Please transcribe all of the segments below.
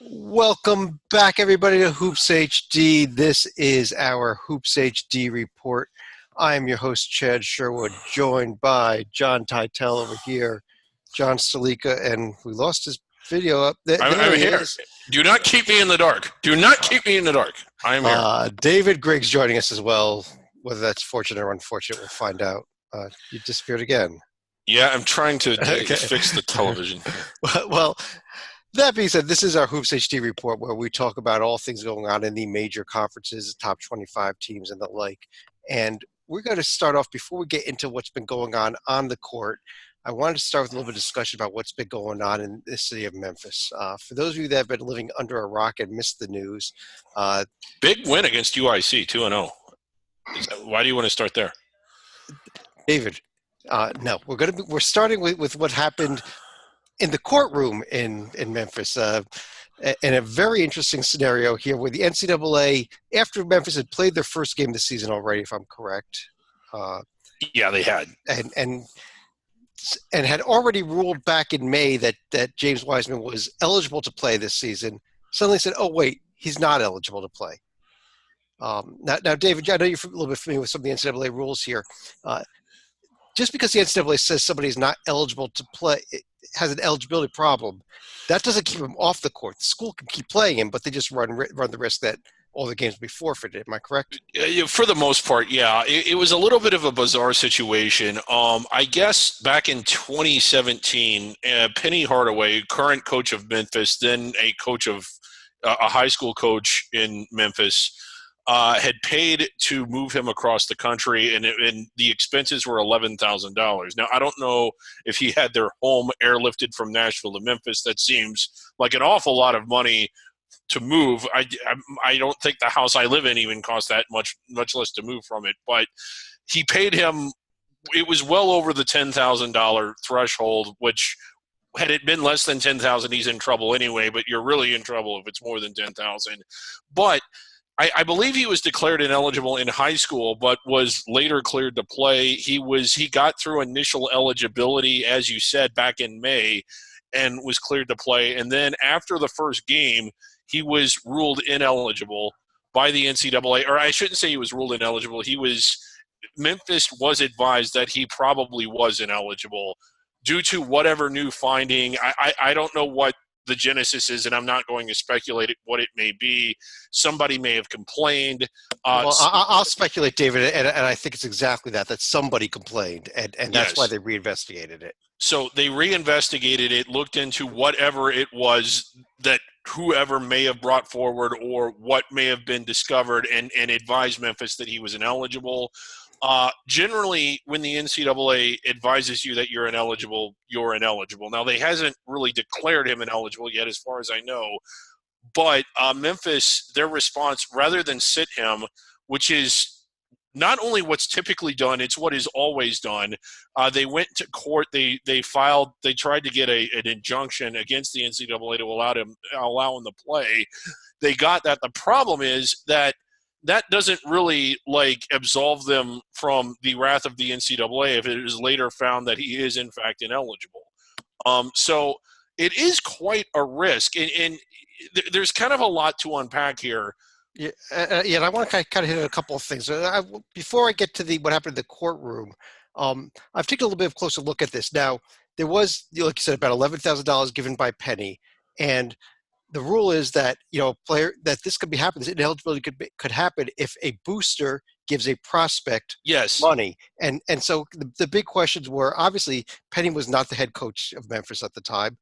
Welcome back, everybody, to Hoops HD. This is our Hoops HD Report. I am your host, Chad Sherwood, joined by John Teitel over here, John Stalika, and we lost his video up. I'm There he here. is. Do not keep me in the dark. Do not keep me in the dark. I am here. David Griggs joining us as well. Whether that's fortunate or unfortunate, we'll find out. You disappeared again. Yeah, I'm trying to fix the television. Well, that being said, this is our Hoops HD report where we talk about all things going on in the major conferences, top 25 teams and the like. And we're going to start off, before we get into what's been going on the court, I wanted to start with a little bit of discussion about what's been going on in the city of Memphis. For those of you that have been living under a rock and missed the news. Big win against UIC, 2-0. Why do you want to start there? David, no, we're starting with what happened in the courtroom in Memphis, in a very interesting scenario here where the NCAA, after Memphis had played their first game this season already, if I'm correct. Yeah, they had. And had already ruled back in May that James Wiseman was eligible to play this season, suddenly said, oh, wait, he's not eligible to play. Now, David, I know you're a little bit familiar with some of the NCAA rules here. Just because the NCAA says somebody is not eligible to play, has an eligibility problem, that doesn't keep him off the court. The school can keep playing him, but they just run the risk that all the games will be forfeited. Am I correct? For the most part, yeah. It was a little bit of a bizarre situation. I guess back in 2017, Penny Hardaway, current coach of Memphis, then a high school coach in Memphis, had paid to move him across the country, and the expenses were $11,000. Now, I don't know if he had their home airlifted from Nashville to Memphis. That seems like an awful lot of money to move. I don't think the house I live in even cost that much less to move from it. But he paid him. It was well over the $10,000 threshold, which had it been less than $10,000, he's in trouble anyway. But you're really in trouble if it's more than $10,000. But I believe he was declared ineligible in high school, but was later cleared to play. He got through initial eligibility, as you said, back in May, and was cleared to play. And then after the first game, he was ruled ineligible by the NCAA. Or I shouldn't say he was ruled ineligible. Memphis was advised that he probably was ineligible due to whatever new finding. I don't know what the genesis is, and I'm not going to speculate what it may be. Somebody may have complained. Well, I'll speculate, David, and I think it's exactly that somebody complained, and that's why they reinvestigated it. So they reinvestigated it, looked into whatever it was that whoever may have brought forward or what may have been discovered, and advised Memphis that he was ineligible. Generally, when the NCAA advises you that you're ineligible, you're ineligible. Now, they hasn't really declared him ineligible yet, as far as I know. But Memphis, their response, rather than sit him, which is not only what's typically done, it's what is always done. They went to court. They tried to get an injunction against the NCAA to allow him to play. They got that. The problem is that doesn't really absolve them from the wrath of the NCAA if it is later found that he is in fact ineligible. So it is quite a risk, and there's kind of a lot to unpack here. Yeah, and I want to kind of hit a couple of things. Before I get to what happened in the courtroom, I've taken a little bit of a closer look at this. Now, there was, like you said, about $11,000 given by Penny, and the rule is that this could be happening. This ineligibility could happen if a booster gives a prospect money. And so the big questions were, obviously, Penny was not the head coach of Memphis at the time.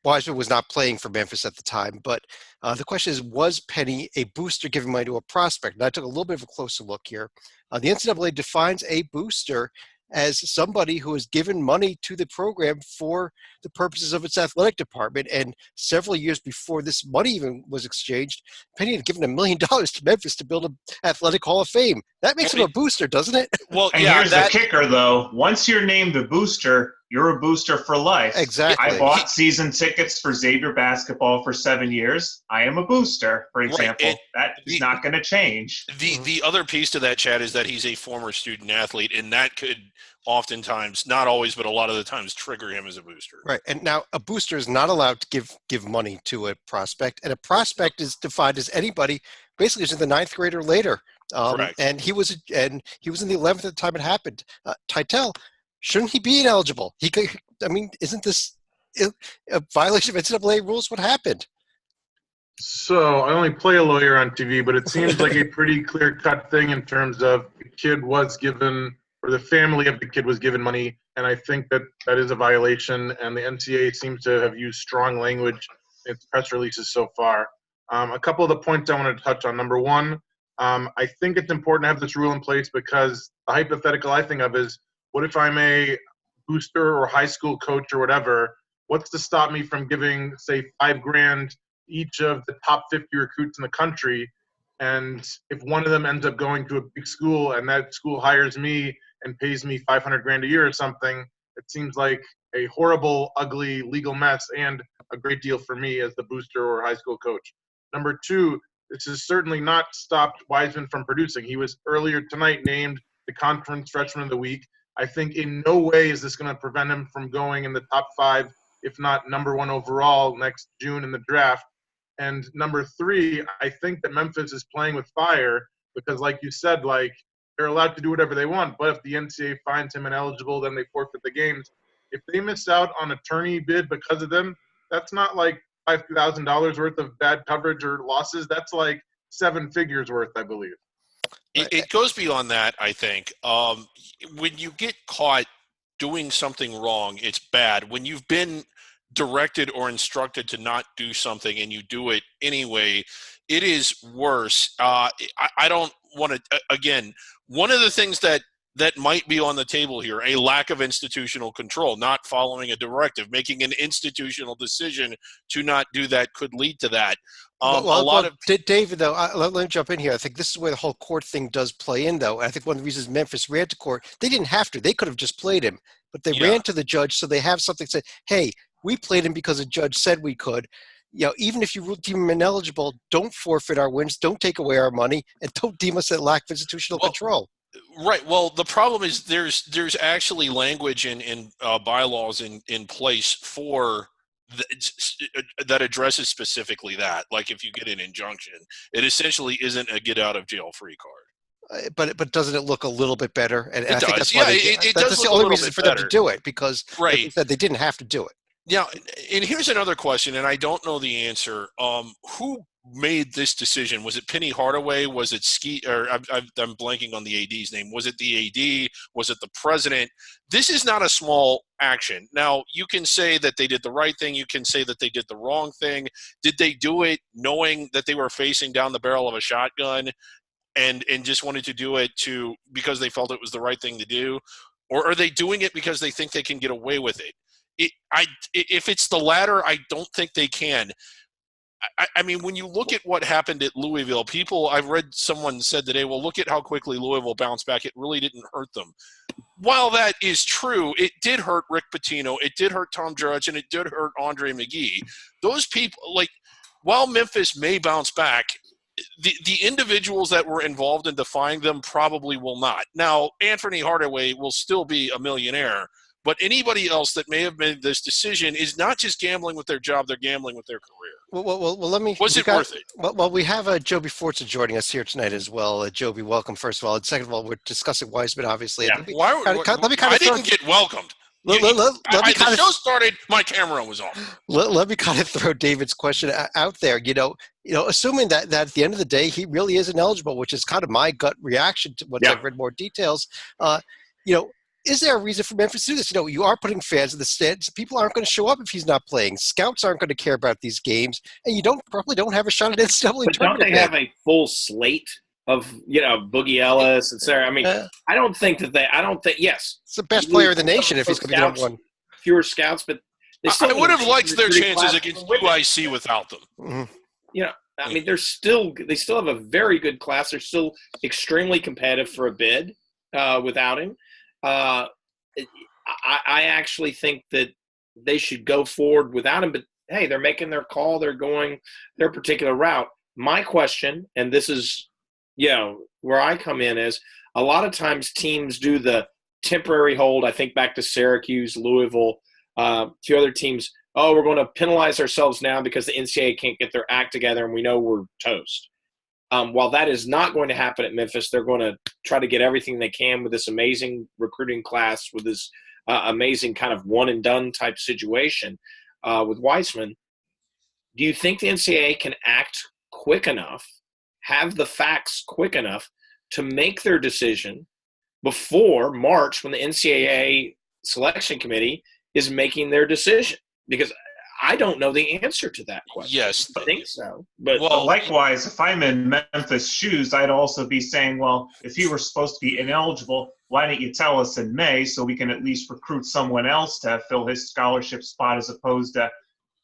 Wiseman was not playing for Memphis at the time. But the question is, was Penny a booster giving money to a prospect? And I took a little bit of a closer look here. The NCAA defines a booster as somebody who has given money to the program for the purposes of its athletic department. And several years before this money even was exchanged, Penny had given $1 million to Memphis to build an athletic Hall of Fame. That makes him a booster, doesn't it? Well, and here's the kicker, though. Once you're named a booster, you're a booster for life. Exactly. I bought season tickets for Xavier basketball for 7 years. I am a booster, for example. Right. That is not going to change. The other piece to that, Chad, is that he's a former student athlete, and that could oftentimes, not always, but a lot of the times, trigger him as a booster. Right. And now a booster is not allowed to give money to a prospect, and a prospect is defined as anybody basically who's in the 9th grade or later. Correct. And he was in the 11th at the time it happened. Titel, shouldn't he be ineligible? He could. I mean, isn't this a violation of NCAA rules? What happened? So I only play a lawyer on TV, but it seems like a pretty clear-cut thing in terms of the kid was given, or the family of the kid was given money, and I think that is a violation, and the NCAA seems to have used strong language in its press releases so far. A couple of the points I want to touch on. Number one, I think it's important to have this rule in place because the hypothetical I think of is, what if I'm a booster or high school coach or whatever? What's to stop me from giving, say, $5,000 each of the top 50 recruits in the country, and if one of them ends up going to a big school and that school hires me and pays me $500,000 a year or something, it seems like a horrible, ugly legal mess and a great deal for me as the booster or high school coach. Number two, this has certainly not stopped Wiseman from producing. He was earlier tonight named the Conference Freshman of the Week. I think in no way is this going to prevent him from going in the top 5, if not number 1 overall next June in the draft. And number three, I think that Memphis is playing with fire because, like you said, like they're allowed to do whatever they want. But if the NCAA finds him ineligible, then they forfeit the games. If they miss out on attorney bid because of them, that's not like $5,000 worth of bad coverage or losses. That's like 7 figures worth, I believe. It goes beyond that, I think. When you get caught doing something wrong, it's bad. When you've been directed or instructed to not do something and you do it anyway, it is worse. I don't want to, again, one of the things that might be on the table here, a lack of institutional control, not following a directive, making an institutional decision to not do that could lead to that. David, though, let me jump in here. I think this is where the whole court thing does play in, though. I think one of the reasons Memphis ran to court, they didn't have to. They could have just played him, but they ran to the judge so they have something to say, hey, we played him because a judge said we could. You know, even if you deem him ineligible, don't forfeit our wins, don't take away our money, and don't deem us a lack of institutional control. Right. Well, the problem is there's actually language in bylaws in place for that addresses specifically that. Like if you get an injunction, it essentially isn't a get out of jail free card. But doesn't it look a little bit better? And I think that's why that's the only reason for them to do it, because right. Like you said, they didn't have to do it. Yeah, and here's another question, and I don't know the answer. Who made this decision? Was it Penny Hardaway? Was it I'm blanking on the AD's name. Was it the AD? Was it the president? This is not a small action. Now, you can say that they did the right thing. You can say that they did the wrong thing. Did they do it knowing that they were facing down the barrel of a shotgun and just wanted to do it because they felt it was the right thing to do? Or are they doing it because they think they can get away with it? If it's the latter, I don't think they can. I mean, when you look at what happened at Louisville, I've read someone said today, well, look at how quickly Louisville bounced back. It really didn't hurt them. While that is true, it did hurt Rick Pitino. It did hurt Tom Judge, and it did hurt Andre McGee. Those people, while Memphis may bounce back, the individuals that were involved in defying them probably will not. Now, Anthony Hardaway will still be a millionaire, but anybody else that may have made this decision is not just gambling with their job; they're gambling with their career. Well, let me. Was it worth it? Well, we have Joby Forza joining us here tonight as well. Joby, welcome first of all, and second of all, we're discussing Wiseman, obviously. Yeah. I didn't get welcomed. The show started, my camera was off. Let me kind of throw David's question out there. You know, assuming that at the end of the day he really is ineligible, which is kind of my gut reaction to once I've read more details. Is there a reason for Memphis to do this? You are putting fans in the stands. People aren't going to show up if he's not playing. Scouts aren't going to care about these games, and you probably don't have a shot at NCAA. But don't they have a full slate of Boogie Ellis and Sarah? I mean, I don't think. Yes, it's the best player in the nation if he's going to be number one. Fewer scouts, but they still I would have liked their chances against UIC without them. Mm-hmm. I mean, they still have a very good class. They're still extremely competitive for a bid without him. I actually think that they should go forward without him. But hey, they're making their call. They're going their particular route. My question, and this is, where I come in, is a lot of times teams do the temporary hold. I think back to Syracuse, Louisville, a few other teams. Oh, we're going to penalize ourselves now because the NCAA can't get their act together, and we know we're toast. While that is not going to happen at Memphis, they're going to try to get everything they can with this amazing recruiting class, with this amazing kind of one-and-done type situation with Weissman. Do you think the NCAA can act quick enough, have the facts quick enough to make their decision before March when the NCAA selection committee is making their decision? Because I don't know the answer to that question. Yes. I think so. But likewise, if I'm in Memphis' shoes, I'd also be saying, well, if you were supposed to be ineligible, why didn't you tell us in May so we can at least recruit someone else to fill his scholarship spot, as opposed to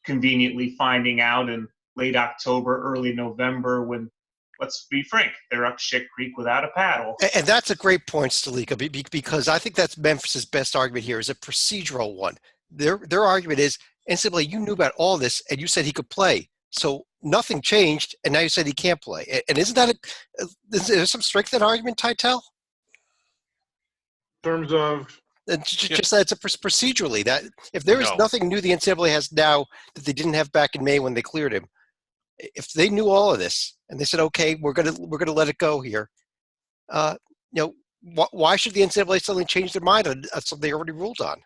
conveniently finding out in late October, early November, when, let's be frank, they're up shit creek without a paddle. And that's a great point, Stalika, because I think that's Memphis's best argument here is a procedural one. Their argument is, NCAA, you knew about all this, and you said he could play. So nothing changed, and now you said he can't play. And isn't that is there some strength in that argument, Titel? In terms of? Just that it's procedurally. That if there is nothing new the NCAA has now that they didn't have back in May when they cleared him, if they knew all of this and they said, okay, we're gonna let it go here, why should the NCAA suddenly change their mind on something they already ruled on?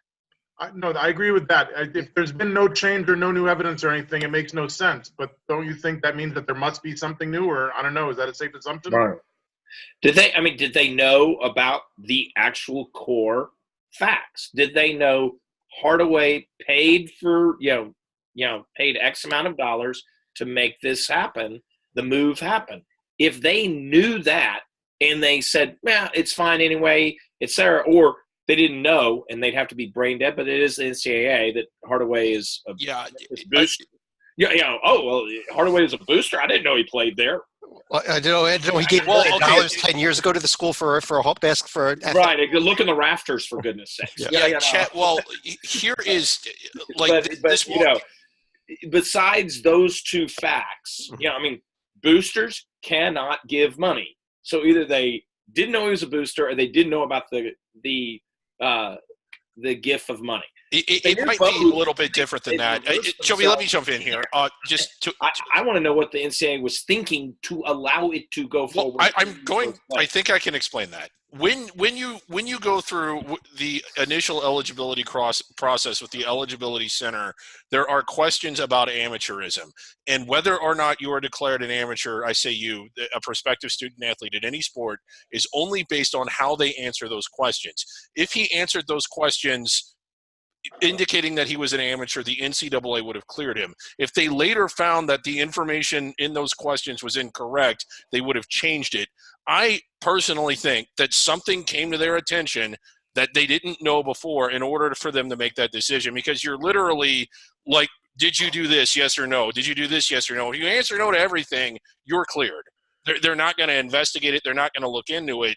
No, I agree with that. If there's been no change or no new evidence or anything, it makes no sense. But don't you think that means that there must be something new? Or I don't know. Is that a safe assumption? Right. Did they know about the actual core facts? Did they know Hardaway paid for paid X amount of dollars to make this happen, the move happen? If they knew that and they said, "Well, it's fine anyway," etc., or they didn't know, and they'd have to be brain dead, but it is the NCAA that Hardaway is a booster. Oh, well, Hardaway is a booster. I didn't know he played there. Well, I didn't know he gave $1 million 10 years ago to the school for a hop basket for an athlete. Right. Look in the rafters, for goodness sakes. Chet, well, here is besides those two facts, boosters cannot give money. So either they didn't know he was a booster, or they didn't know about the gift of money. It might be a little bit different than that. Joey, let me jump in here. I want to know what the NCAA was thinking to allow it to go forward. I think I can explain that. When you go through the initial eligibility process with the eligibility center, there are questions about amateurism and whether or not you are declared an amateur. I say you, a prospective student athlete in any sport, is only based on how they answer those questions. If he answered those questions indicating that he was an amateur, the NCAA would have cleared him. If they later found that the information in those questions was incorrect, they would have changed it. I personally think that something came to their attention that they didn't know before in order for them to make that decision, because you're literally like, did you do this? Yes or no? Did you do this? Yes or no? If you answer no to everything, you're cleared. They're not going to investigate it. They're not going to look into it.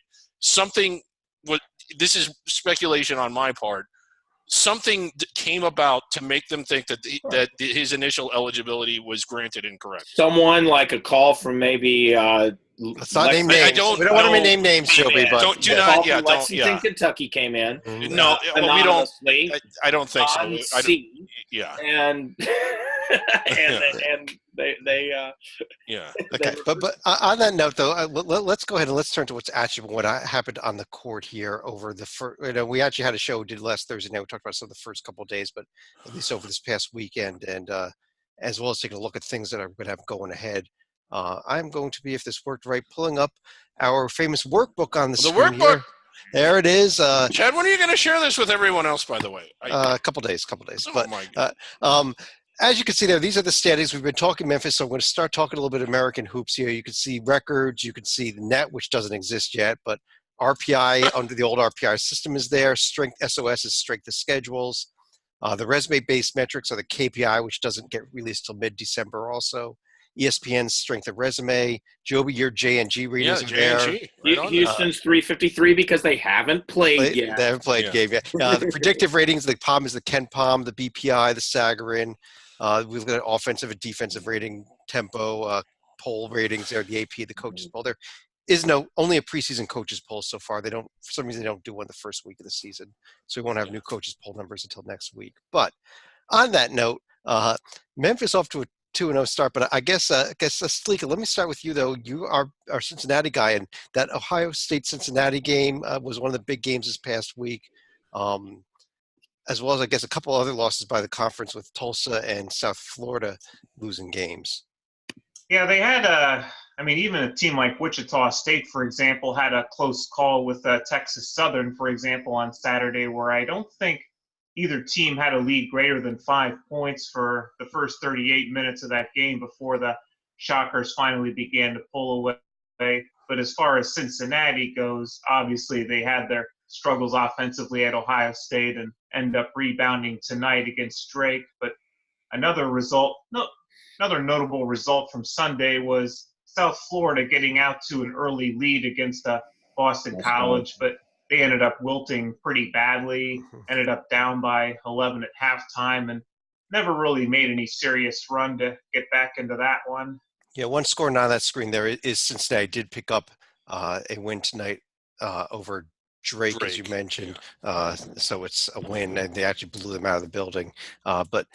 This is speculation on my part. Something came about to make them think that his initial eligibility was granted incorrect. Someone like a call from maybe let's not name names. We don't want to name names, Shelby. But Lexington, Kentucky came in. No, we don't. I don't think so. And they Okay, but on that note, though, let's go ahead and let's turn to what's actually what happened on the court here over the first. We actually had a show we did last Thursday night. We talked about some of the first couple of days, but at least over this past weekend, and as well as taking a look at things that are going to have going ahead. I'm going to be, if this worked right, pulling up our famous workbook on the screen workbook. Here. There it is. Chad, when are you going to share this with everyone else, by the way? A couple days. Oh, but my God. as you can see there, these are the standings. We've been talking Memphis, so I'm going to start talking a little bit American hoops here. You can see records. You can see the net, which doesn't exist yet, but RPI under the old RPI system is there. Strength SOS is strength of schedules. The resume-based metrics are the KPI, which doesn't get released till mid-December also. ESPN's Strength of Resume. Joby, your J&G ratings are there. J&G, right on. Houston's 353 because they haven't played yet. They haven't played game yet. The predictive ratings, the POM is the Ken Palm, the BPI, the Sagarin. We've got offensive and defensive rating, tempo, poll ratings there, the AP, the coaches poll. There is only a preseason coaches poll so far. They don't, for some reason, they don't do one the first week of the season. So we won't have new coaches poll numbers until next week. But on that note, Memphis off to a 2-0 start, but I guess Sleeka, let me start with you though. You are our Cincinnati guy, and that Ohio State-Cincinnati game was one of the big games this past week, as well as I guess a couple other losses by the conference with Tulsa and South Florida losing games. Yeah, they had even a team like Wichita State, for example, had a close call with Texas Southern, for example, on Saturday, where I don't think either team had a lead greater than 5 points for the first 38 minutes of that game before the Shockers finally began to pull away. But as far as Cincinnati goes, obviously they had their struggles offensively at Ohio State and end up rebounding tonight against Drake. But another notable result from Sunday was South Florida getting out to an early lead against Boston College, but they ended up wilting pretty badly, ended up down by 11 at halftime, and never really made any serious run to get back into that one. Yeah, one score not on that screen there is Cincinnati did pick up a win tonight over Drake, as you mentioned. Yeah. So it's a win, and they actually blew them out of the building. But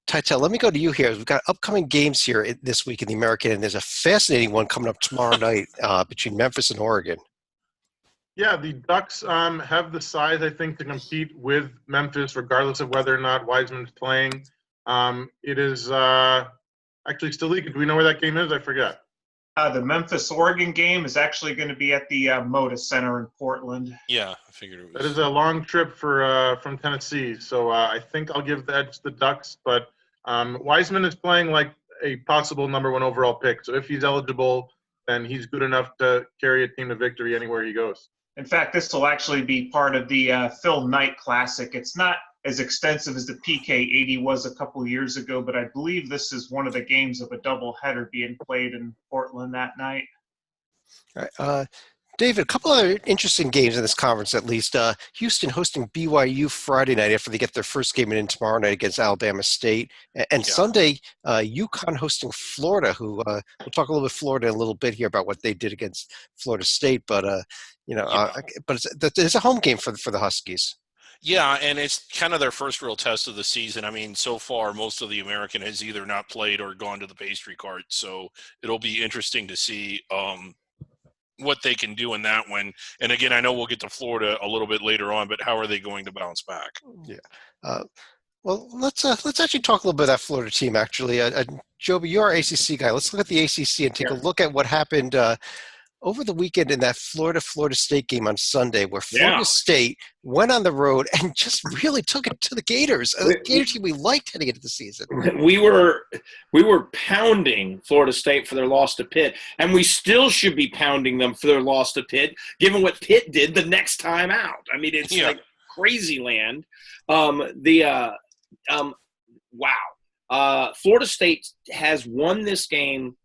Tytel, let me go to you here. We've got upcoming games here this week in the American, and there's a fascinating one coming up tomorrow night between Memphis and Oregon. Yeah, the Ducks have the size, I think, to compete with Memphis, regardless of whether or not Wiseman's playing. It is actually, Stalika, do we know where that game is? I forget. The Memphis-Oregon game is actually going to be at the Moda Center in Portland. Yeah, I figured it was. That is a long trip from Tennessee, so I think I'll give the edge to the Ducks. But Wiseman is playing like a possible number 1 overall pick, so if he's eligible, then he's good enough to carry a team to victory anywhere he goes. In fact, this will actually be part of the Phil Knight Classic. It's not as extensive as the PK80 was a couple years ago, but I believe this is one of the games of a doubleheader being played in Portland that night. All right. David, a couple other interesting games in this conference, at least. Houston hosting BYU Friday night after they get their first game in tomorrow night against Alabama State. And Sunday, UConn hosting Florida, who we'll talk a little bit Florida in a little bit here about what they did against Florida State. But, but it's a home game for the Huskies. Yeah, and it's kind of their first real test of the season. I mean, so far, most of the American has either not played or gone to the pastry cart. So it'll be interesting to see what they can do in that one. And again, I know we'll get to Florida a little bit later on, but how are they going to bounce back? Yeah. Well, let's actually talk a little bit of that Florida team, actually. Joby, you're our ACC guy. Let's look at the ACC and take a look at what happened over the weekend in that Florida State game on Sunday, where Florida State went on the road and just really took it to the Gators, a Gator team we liked heading into the season. We were pounding Florida State for their loss to Pitt, and we still should be pounding them for their loss to Pitt, given what Pitt did the next time out. I mean, it's like crazy land. Wow. Florida State has won this game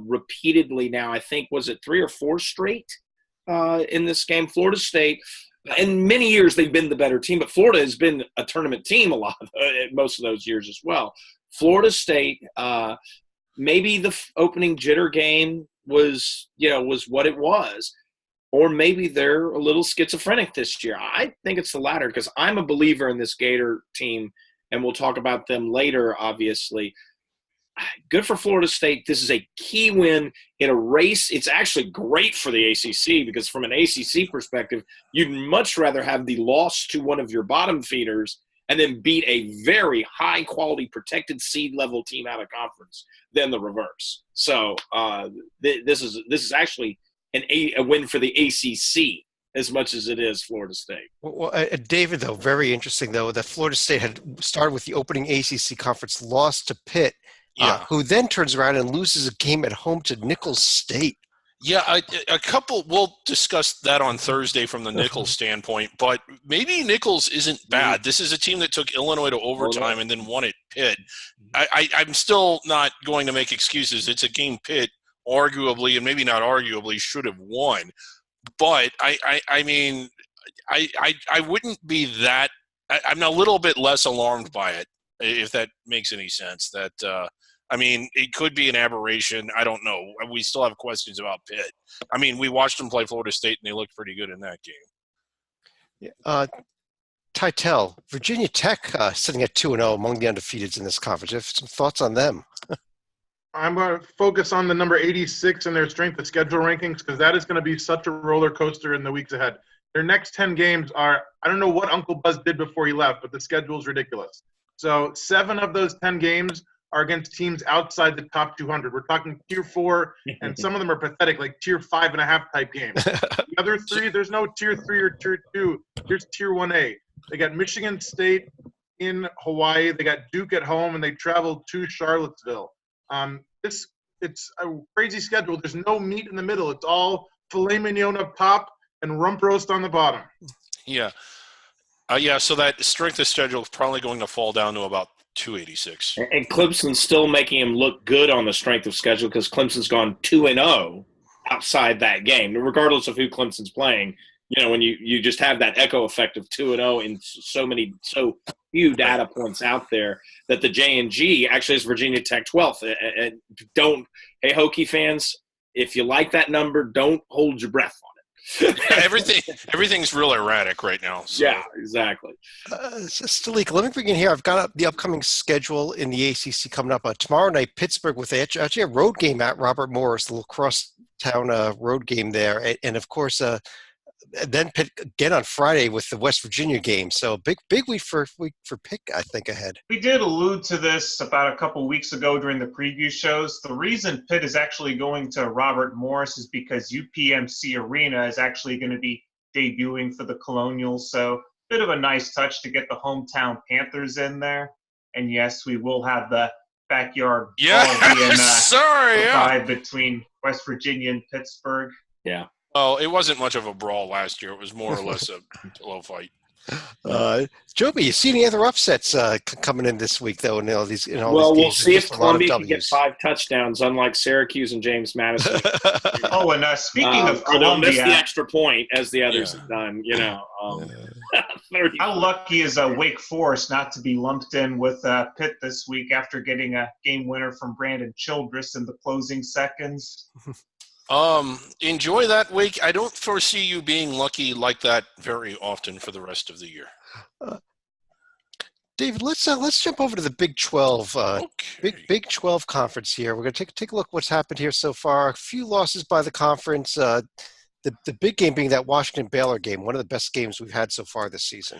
repeatedly now. I think, was it 3 or 4 straight in this game? Florida State, in many years, they've been the better team, but Florida has been a tournament team most of those years as well. Florida State, maybe the opening jitter game was what it was, or maybe they're a little schizophrenic this year. I think it's the latter, because I'm a believer in this Gator team, and we'll talk about them later, obviously. Good for Florida State. This is a key win in a race. It's actually great for the ACC, because from an ACC perspective, you'd much rather have the loss to one of your bottom feeders and then beat a very high-quality protected seed-level team out of conference than the reverse. So this is actually a win for the ACC as much as it is Florida State. Well, David, though, very interesting, though, that Florida State had started with the opening ACC conference loss to Pitt, who then turns around and loses a game at home to Nicholls State. Yeah, we'll discuss that on Thursday from the Nicholls standpoint, but maybe Nicholls isn't bad. This is a team that took Illinois to overtime and then won it Pitt. I'm still not going to make excuses. It's a game Pitt arguably, and maybe not arguably, should have won. But I mean, I wouldn't be that. I'm a little bit less alarmed by it, if that makes any sense. That I mean, it could be an aberration. I don't know. We still have questions about Pitt. I mean, we watched them play Florida State, and they looked pretty good in that game. Yeah. Titel, Virginia Tech sitting at 2-0 among the undefeateds in this conference. You have some thoughts on them? I'm going to focus on the number 86 in their strength of schedule rankings because that is going to be such a roller coaster in the weeks ahead. Their next 10 games are, I don't know what Uncle Buzz did before he left, but the schedule is ridiculous. So 7 of those 10 games are against teams outside the top 200. We're talking tier 4, and some of them are pathetic, like tier 5.5 type games. The other 3, there's no tier 3 or tier 2. There's tier 1A. They got Michigan State in Hawaii. They got Duke at home, and they traveled to Charlottesville. It's a crazy schedule. There's no meat in the middle. It's all filet mignon up top and rump roast on the bottom. Yeah. So that strength of schedule is probably going to fall down to about 286. And Clemson's still making him look good on the strength of schedule because Clemson's gone 2-0 outside that game, regardless of who Clemson's playing. You know, when you just have that echo effect of 2-0 and so few data points out there that the J&G actually is Virginia Tech 12th. And hey, Hokie fans, if you like that number, don't hold your breath on it. Everything's real erratic right now. So. Yeah, exactly. Stalik, let me bring in here. I've got the upcoming schedule in the ACC coming up. Tomorrow night, Pittsburgh with actually a road game at Robert Morris, the little crosstown road game there. And of course, then Pitt again on Friday with the West Virginia game. So big week for Pitt, I think, ahead. We did allude to this about a couple weeks ago during the preview shows. The reason Pitt is actually going to Robert Morris is because UPMC Arena is actually going to be debuting for the Colonials. So bit of a nice touch to get the hometown Panthers in there. And yes, we will have the backyard brawl between West Virginia and Pittsburgh. Yeah. Well, it wasn't much of a brawl last year. It was more or less a low fight. Joby, you see any other upsets coming in this week, though? We'll see if Columbia can get 5 touchdowns, unlike Syracuse and James Madison. And speaking of Columbia, they'll miss the extra point as the others have done. How lucky is Wake Forest not to be lumped in with Pitt this week after getting a game winner from Brandon Childress in the closing seconds? Enjoy that week. I don't foresee you being lucky like that very often for the rest of the year. David, let's jump over to the Big 12. Okay. Big 12 conference here. We're going to take a look at what's happened here so far. A few losses by the conference. The big game being that Washington-Baylor game, one of the best games we've had so far this season.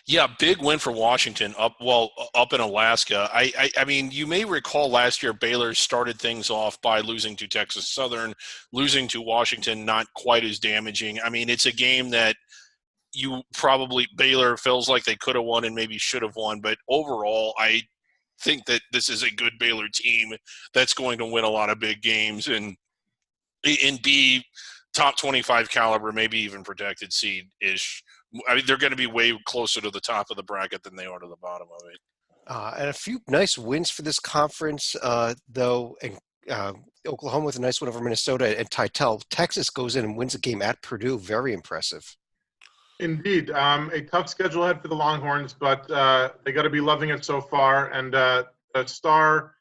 Yeah, big win for Washington up in Alaska. I mean, you may recall last year Baylor started things off by losing to Texas Southern, losing to Washington, not quite as damaging. I mean, it's a game that Baylor feels like they could have won and maybe should have won. But overall, I think that this is a good Baylor team that's going to win a lot of big games and be top 25 caliber, maybe even protected seed-ish. I mean, they're going to be way closer to the top of the bracket than they are to the bottom of it. And a few nice wins for this conference, though. And Oklahoma with a nice win over Minnesota. And Titel, Texas goes in and wins a game at Purdue. Very impressive. Indeed. A tough schedule ahead for the Longhorns, but they got to be loving it so far. And a star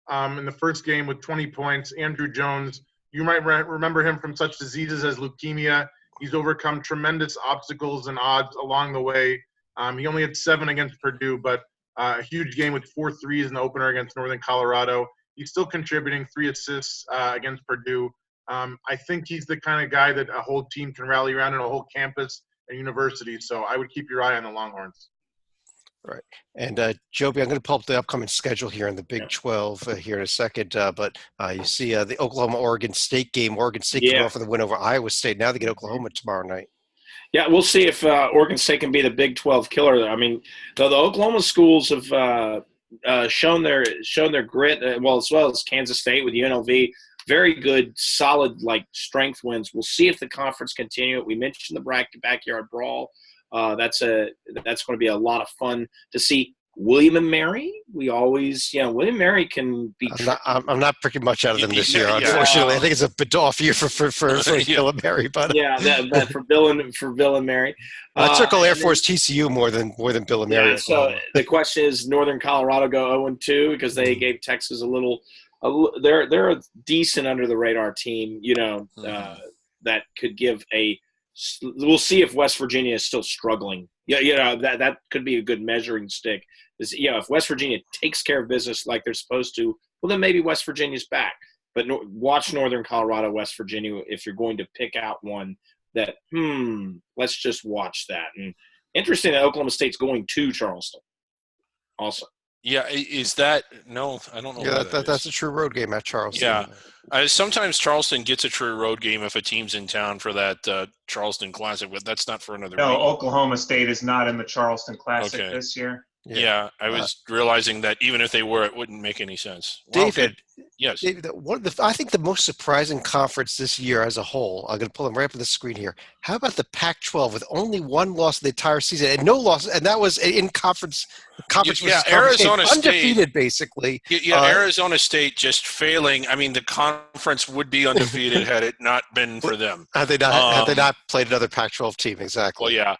in the first game with 20 points, Andrew Jones. You might remember him from such diseases as leukemia. He's overcome tremendous obstacles and odds along the way. He only had 7 against Purdue, but a huge game with 4 threes in the opener against Northern Colorado. He's still contributing 3 assists against Purdue. I think he's the kind of guy that a whole team can rally around and a whole campus and university. So I would keep your eye on the Longhorns. Right. And Joby, I'm going to pull up the upcoming schedule here in the Big 12 here in a second. But you see the Oklahoma-Oregon State game. Oregon State came off with a win over Iowa State. Now they get Oklahoma tomorrow night. Yeah, we'll see if Oregon State can be the Big 12 killer. I mean, the Oklahoma schools have shown their grit, as well as Kansas State with UNLV. Very good, solid, strength wins. We'll see if the conference continue it. We mentioned the backyard brawl. That's going to be a lot of fun to see. William and Mary, we always, William and Mary can be. I'm not picking much out of them this year, Yeah. unfortunately. I think it's a bit off year for Yeah. Bill and Mary, but but for Bill and Mary, I circle Air Force TCU more than Bill and Mary. Yeah, so the question is, Northern Colorado go 0-2 because they gave Texas a little. They're a decent under the radar team, that could give a. We'll see if West Virginia is still struggling. Yeah, that could be a good measuring stick. If West Virginia takes care of business like they're supposed to, well, then maybe West Virginia's back. But watch Northern Colorado, West Virginia if you're going to pick out one that, let's just watch that. And interesting that Oklahoma State's going to Charleston also. Yeah, is that – no, I don't know. Yeah, that's a true road game at Charleston. Yeah. Sometimes Charleston gets a true road game if a team's in town for that Charleston Classic, but that's not for another No, week. Oklahoma State is not in the Charleston Classic this year. Yeah, I was realizing that even if they were, it wouldn't make any sense. David, yes. David, I think the most surprising conference this year as a whole, I'm going to pull them right up on the screen here. How about the Pac-12 with only one loss the entire season and no loss, and that was in conference Arizona State, undefeated basically. Arizona State just failing. I mean, the conference would be undefeated had it not been for them. Had they not played another Pac-12 team, exactly. Well,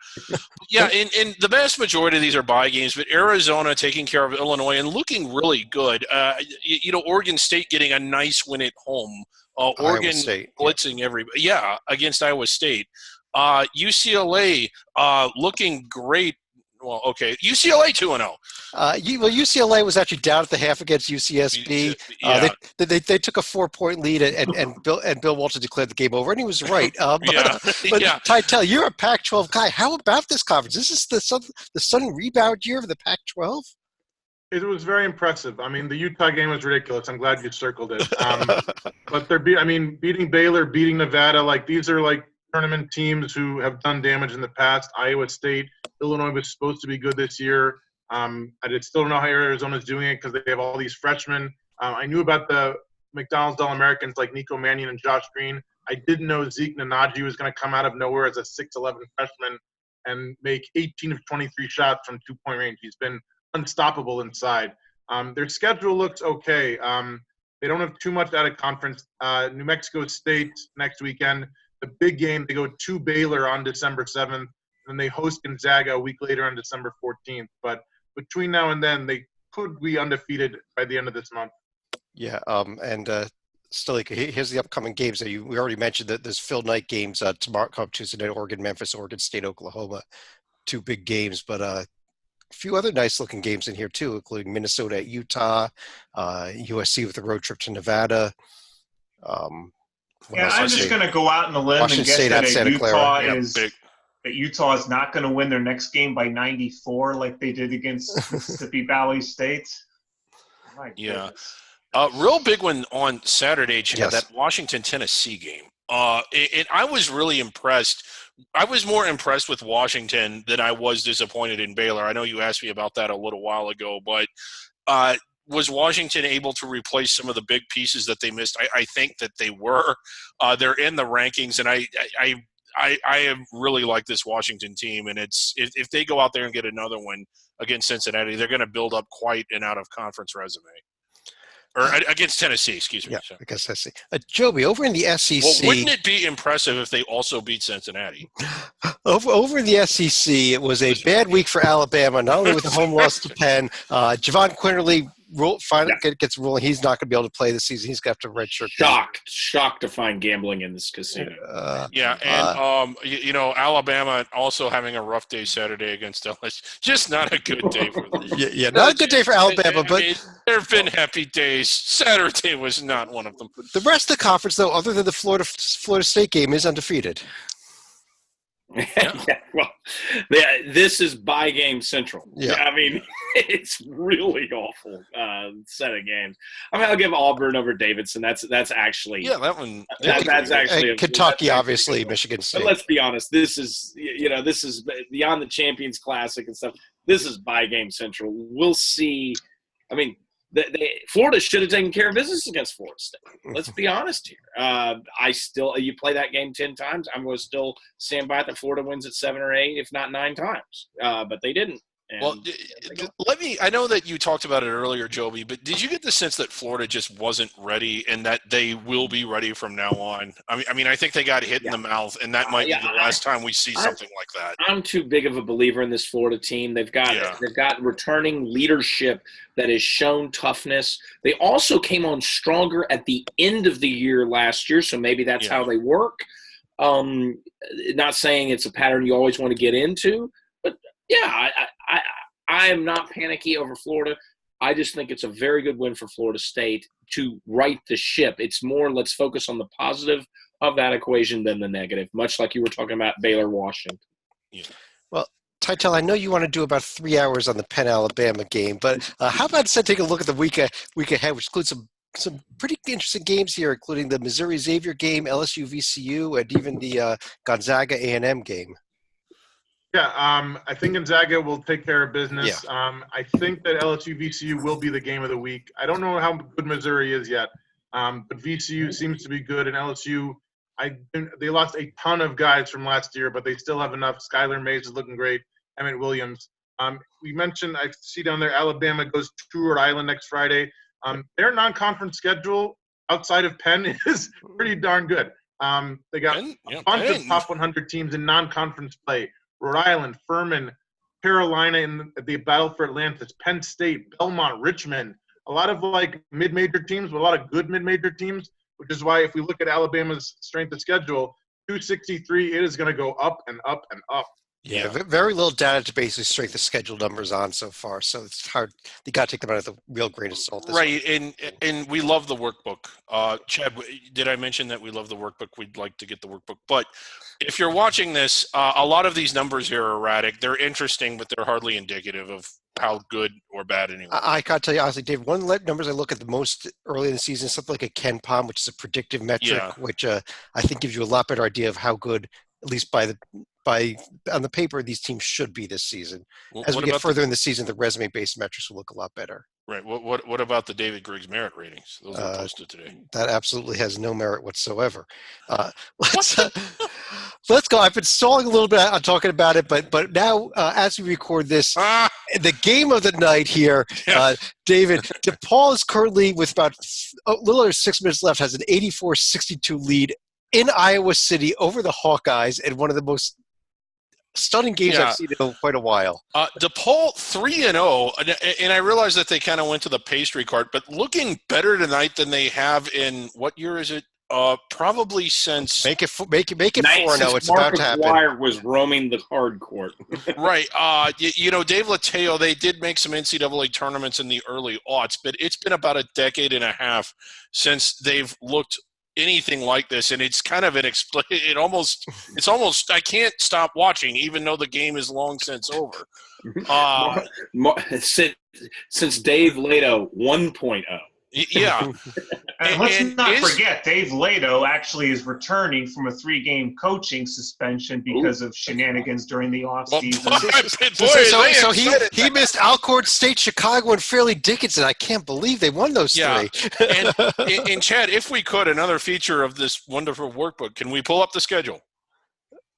yeah, and the vast majority of these are bye games, but Arizona taking care of Illinois and looking really good. Oregon State getting a nice win at home. Oregon blitzing everybody. Yeah, against Iowa State. UCLA looking great. Well, okay, UCLA 2-0. UCLA was actually down at the half against UCSB. They took a 4-point lead, and Bill Walton declared the game over, and he was right. Tytel, you're a Pac-12 guy. How about this conference? This is the sudden rebound year of the Pac-12. It was very impressive. I mean, the Utah game was ridiculous. I'm glad you circled it. But beating Baylor, beating Nevada, these are tournament teams who have done damage in the past. Iowa State, Illinois was supposed to be good this year. I still don't know how Arizona's doing it because they have all these freshmen. I knew about the McDonald's All-Americans like Nico Mannion and Josh Green. I didn't know Zeke Nnaji was going to come out of nowhere as a 6'11 freshman and make 18 of 23 shots from two-point range. He's been unstoppable inside. Their schedule looks okay. They don't have too much out of conference. New Mexico State next weekend. The big game, they go to Baylor on December 7th, and they host Gonzaga a week later on December 14th. But between now and then, they could be undefeated by the end of this month. Yeah, Stilica, here's the upcoming games. We already mentioned that there's Phil Knight games tomorrow, Tuesday night, Oregon, Memphis, Oregon State, Oklahoma. 2 big games, but a few other nice-looking games in here, too, including Minnesota at Utah, USC with a road trip to Nevada. I'm just going to go out on the limb and guess that Utah is not going to win their next game by 94 like they did against Mississippi Valley State. My goodness. Real big one on Saturday, Chad, that Washington-Tennessee game. And I was really impressed. I was more impressed with Washington than I was disappointed in Baylor. I know you asked me about that a little while ago, but was Washington able to replace some of the big pieces that they missed? I think that they were. They're in the rankings, and I have really liked this Washington team. And if they go out there and get another one against Cincinnati, they're going to build up quite an out-of-conference resume. Or against Tennessee, excuse me. Yeah, against Tennessee. Joby, over in the SEC. Well, wouldn't it be impressive if they also beat Cincinnati? Over in the SEC, it was a bad week for Alabama, not only with the home loss to Penn. Javon Quinterly finally gets ruling he's not going to be able to play this season. He's going to have to redshirt. Shocked to find gambling in this casino. Alabama also having a rough day Saturday against LSU. Just not a good day for them. Not a good day for Alabama. But there have been happy days. Saturday was not one of them. The rest of the conference, though, other than the Florida State game, is undefeated. This is bye game central. I mean, it's really awful set of games. I mean, I'll give Auburn over Davidson. That's actually that one. That's actually Kentucky, obviously, Michigan State. But let's be honest. This is beyond the Champions Classic and stuff. This is bye game central. We'll see. I mean, Florida should have taken care of business against Florida State. Let's be honest here. You play that game 10 times, I'm going to still stand by it that Florida wins at 7 or 8, if not 9 times. But they didn't. Well, I know that you talked about it earlier, Joby, but did you get the sense that Florida just wasn't ready and that they will be ready from now on? I mean, I think they got hit in the mouth, and that might be the last time we see something like that. I'm too big of a believer in this Florida team. They've got returning leadership that has shown toughness. They also came on stronger at the end of the year last year, so maybe that's how they work. Not saying it's a pattern you always want to get into, but yeah, I am not panicky over Florida. I just think it's a very good win for Florida State to right the ship. It's more let's focus on the positive of that equation than the negative, much like you were talking about Baylor, Washington. Yeah. Well, Titel, I know you want to do about 3 hours on the Penn-Alabama game, but how about instead take a look at the week ahead, which includes some pretty interesting games here, including the Missouri Xavier game, LSU VCU, and even the Gonzaga A&M game. Yeah, I think Gonzaga will take care of business. Yeah. I think that LSU VCU will be the game of the week. I don't know how good Missouri is yet, but VCU seems to be good, and LSU, they lost a ton of guys from last year, but they still have enough. Skylar Mays is looking great. Emmett Williams. We mentioned, I see down there, Alabama goes to Rhode Island next Friday. Their non-conference schedule outside of Penn is pretty darn good. They got a bunch of top 100 teams in non-conference play. Rhode Island, Furman, Carolina in the battle for Atlantis, Penn State, Belmont, Richmond, a lot of like mid-major teams, but a lot of good mid-major teams, which is why if we look at Alabama's strength of schedule, 263, it is going to go up and up and up. Yeah, very little data to basically strength the schedule numbers on so far, so it's hard. You got to take them out of the real grain of salt. Right, and we love the workbook. Chad, did I mention that we love the workbook? We'd like to get the workbook. But if you're watching this, a lot of these numbers here are erratic. They're interesting, but they're hardly indicative of how good or bad anyone. I got to tell you honestly, Dave, one of the numbers I look at the most early in the season is something like a Ken Palm, which is a predictive metric, which I think gives you a lot better idea of how good, at least on the paper, these teams should be this season. As we get further in the season, the resume-based metrics will look a lot better. Right. What about the David Griggs merit ratings? Those were posted today. That absolutely has no merit whatsoever. Let's go. I've been stalling a little bit on talking about it, but now as we record this, the game of the night here, David, DePaul is currently with about a little under 6 minutes left, has an 84-62 lead in Iowa City over the Hawkeyes, and one of the most stunning games I've seen in quite a while. DePaul 3-0, and I realize that they kind of went to the pastry cart, but looking better tonight than they have in what year is it? Probably since make it 4-0. It's about to happen. Markiplier was roaming the hard court. Right. Dave Lateo, they did make some NCAA tournaments in the early aughts, but it's been about a decade and a half since they've looked anything like this, and it's kind of it's almost I can't stop watching even though the game is long since over. Since Dave Lato 1.0. Yeah. And let's not forget, Dave Lato actually is returning from a 3-game coaching suspension because of shenanigans during the offseason. So he missed Alcorn State, Chicago, and Fairleigh Dickinson. I can't believe they won those three. and Chad, if we could, another feature of this wonderful workbook, can we pull up the schedule?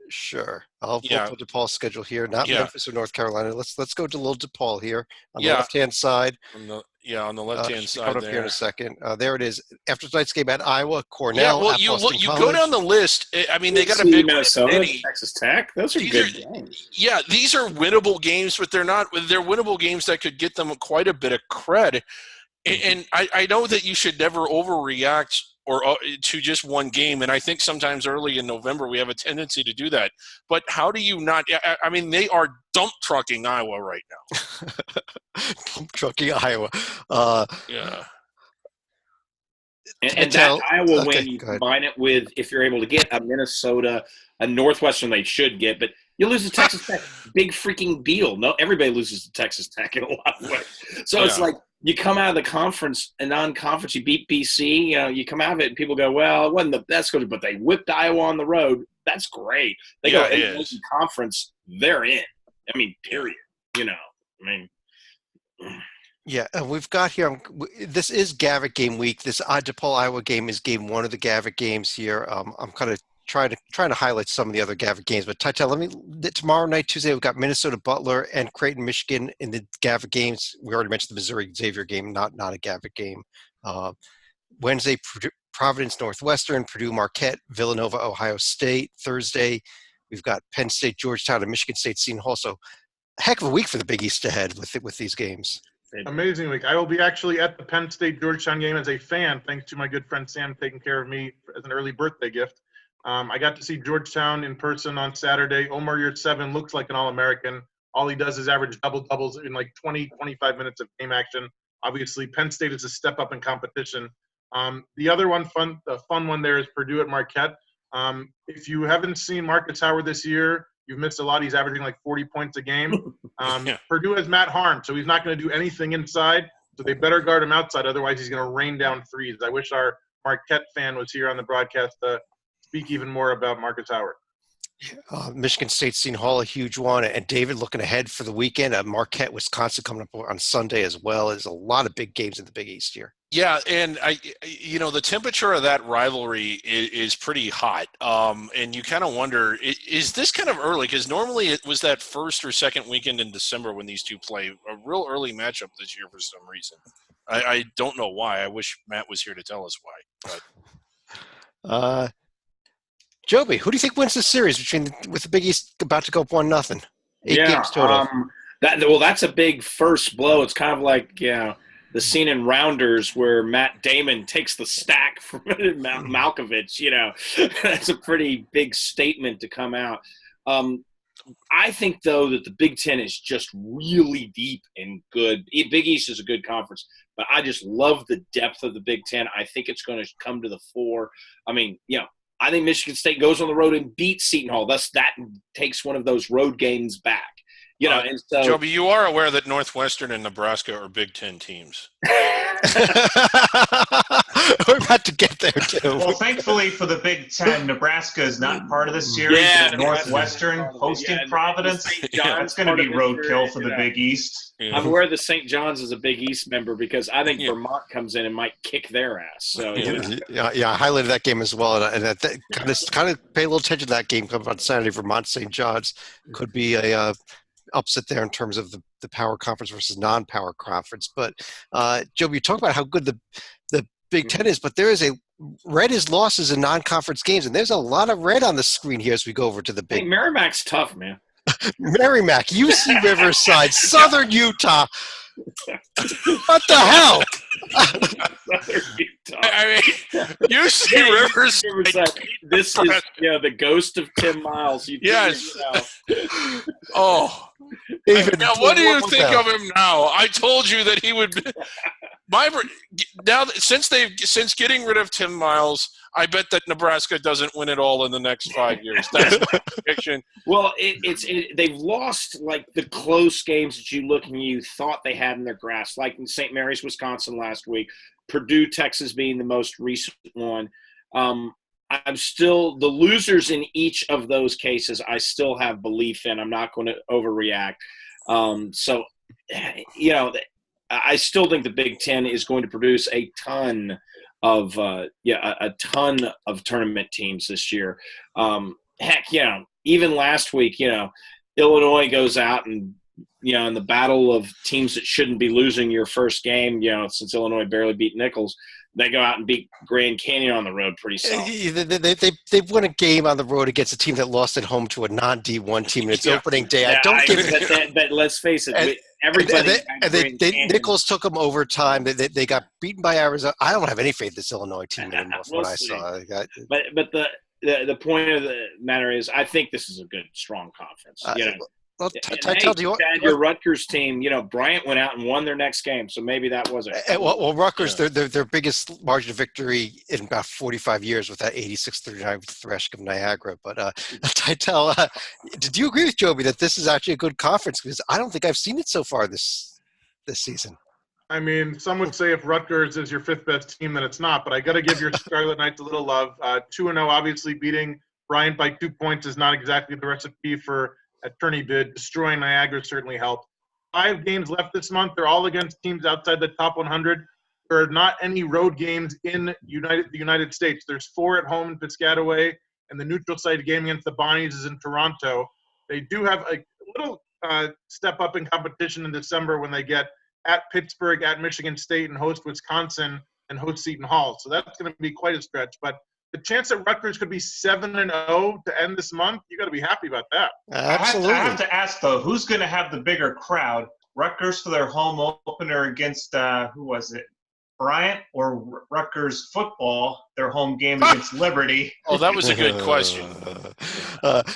Sure. I'll pull up the DePaul schedule here, not Memphis or North Carolina. Let's go to little DePaul here on the left-hand side. On the left-hand side coming up here in a second. There it is. After tonight's game at Iowa, Cornell. Yeah, well, you go down the list. I mean, they got a big Minnesota, Texas Tech. Those are good games. Yeah, these are winnable games, but they're not. They're winnable games that could get them quite a bit of cred. And I know that you should never overreact or to just one game, and I think sometimes early in November we have a tendency to do that. But how do you not? I mean, they are dump trucking Iowa right now. Dump trucking Iowa. And that Iowa win, you combine it with, if you're able to get a Minnesota, a Northwestern they should get, but you lose to Texas Tech. Big freaking deal. No, everybody loses to Texas Tech in a lot of ways. So it's like you come out of the conference, a non-conference, you beat BC, you come out of it and people go, well, it wasn't the best coach, but they whipped Iowa on the road. That's great. They go in the conference, they're in. I mean, period. Yeah, and we've got here, this is Gavitt game week. This DePaul Iowa game is game one of the Gavitt games here. I'm kind of trying to highlight some of the other Gavitt games. But Titel, tomorrow night, Tuesday, we've got Minnesota Butler and Creighton, Michigan in the Gavitt games. We already mentioned the Missouri Xavier game, not a Gavitt game. Wednesday, Providence Northwestern, Purdue Marquette, Villanova Ohio State. Thursday, we've got Penn State Georgetown and Michigan State Seton Hall. So heck of a week for the Big East ahead with these games. Amazing week. I will be actually at the Penn State Georgetown game as a fan, thanks to my good friend Sam taking care of me as an early birthday gift. I got to see Georgetown in person on Saturday. Omar Yurtseven looks like an All-American. All he does is average double-doubles in like 20, 25 minutes of game action. Obviously, Penn State is a step up in competition. The other one, the fun one there is Purdue at Marquette. If you haven't seen Marcus Howard this year, you've missed a lot. He's averaging like 40 points a game. Purdue has Matt Harm, so he's not going to do anything inside. So they better guard him outside. Otherwise, he's going to rain down threes. I wish our Marquette fan was here on the broadcast to speak even more about Marcus Howard. Michigan State Seton Hall, a huge one. And David, looking ahead for the weekend, Marquette, Wisconsin coming up on Sunday as well. There's a lot of big games in the Big East here. Yeah, and the temperature of that rivalry is pretty hot, and you kind of wonder, is this kind of early? Because normally it was that first or second weekend in December when these two play, a real early matchup this year for some reason. I don't know why. I wish Matt was here to tell us why. But. Joby, who do you think wins this series with the Big East about to go up 1-0? 8 games total. That's a big first blow. It's kind of like the scene in Rounders where Matt Damon takes the stack from Malkovich. That's a pretty big statement to come out. I think, though, that the Big Ten is just really deep and good. Big East is a good conference, but I just love the depth of the Big Ten. I think it's going to come to the fore. I think Michigan State goes on the road and beats Seton Hall. Thus, that takes one of those road games back. And so Joby, you are aware that Northwestern and Nebraska are Big Ten teams. We're about to get there, too. Well, thankfully for the Big Ten, Nebraska is not part of the series. Northwestern hosting Providence. That's going to be roadkill for the Big East. Yeah. I'm aware that St. John's is a Big East member because I think Vermont comes in and might kick their ass. So I highlighted that game as well, and kind of pay a little attention to that game coming on Saturday. Vermont St. John's could be a upset there in terms of the power conference versus non-power conference. But Joe, you talk about how good the Big Ten is, but there is red is losses in non-conference games, and there's a lot of red on the screen here as we go over to the Big. Hey, Merrimack's tough, man. Merrimack, UC Riverside, Southern Utah. What the hell? Southern Utah. UC Riverside. This is the ghost of Tim Miles. Yes. Oh. Now, what do you think of him now? I told you that he would. Since getting rid of Tim Miles, I bet that Nebraska doesn't win it all in the next 5 years. That's my prediction. Well, they've lost like the close games that you look and you thought they had in their grasp, like in St. Mary's, Wisconsin last week, Purdue, Texas being the most recent one. I'm still the losers in each of those cases. I still have belief in. I'm not going to overreact. I still think the Big Ten is going to produce a ton of tournament teams this year. Even last week, Illinois goes out and in the battle of teams that shouldn't be losing your first game, since Illinois barely beat Nichols, they go out and beat Grand Canyon on the road pretty solid. They've won a game on the road against a team that lost at home to a non-D1 team in its opening day. But let's face it, Nichols took them overtime. They got beaten by Arizona. I don't have any faith in this Illinois team anymore. What I saw. But the point of the matter is, I think this is a good, strong conference. Well, your Rutgers team, Bryant went out and won their next game, so maybe that was it. Well, Rutgers, their biggest margin of victory in about 45 years with that 86-39 thrashing of Niagara. But Titel, did you agree with Joby that this is actually a good conference? Because I don't think I've seen it so far this season. I mean, some would say if Rutgers is your fifth best team, then it's not. But I got to give your Scarlet Knights a little love. 2-0, obviously beating Bryant by 2 points is not exactly the recipe for a tourney bid. Destroying Niagara certainly helped. 5 games left this month. They're all against teams outside the top 100. There are not any road games in the United States. There's 4 at home in Piscataway and the neutral site game against the Bonnies is in Toronto. They do have a little step up in competition in December when they get at Pittsburgh, at Michigan State, and host Wisconsin and host Seton Hall. So that's going to be quite a stretch. But the chance that Rutgers could be 7-0 to end this month, you got to be happy about that. Absolutely. I have to ask, though, who's going to have the bigger crowd? Rutgers for their home opener against, who was it, Bryant, or Rutgers football, their home game against Liberty? Oh, that was a good question.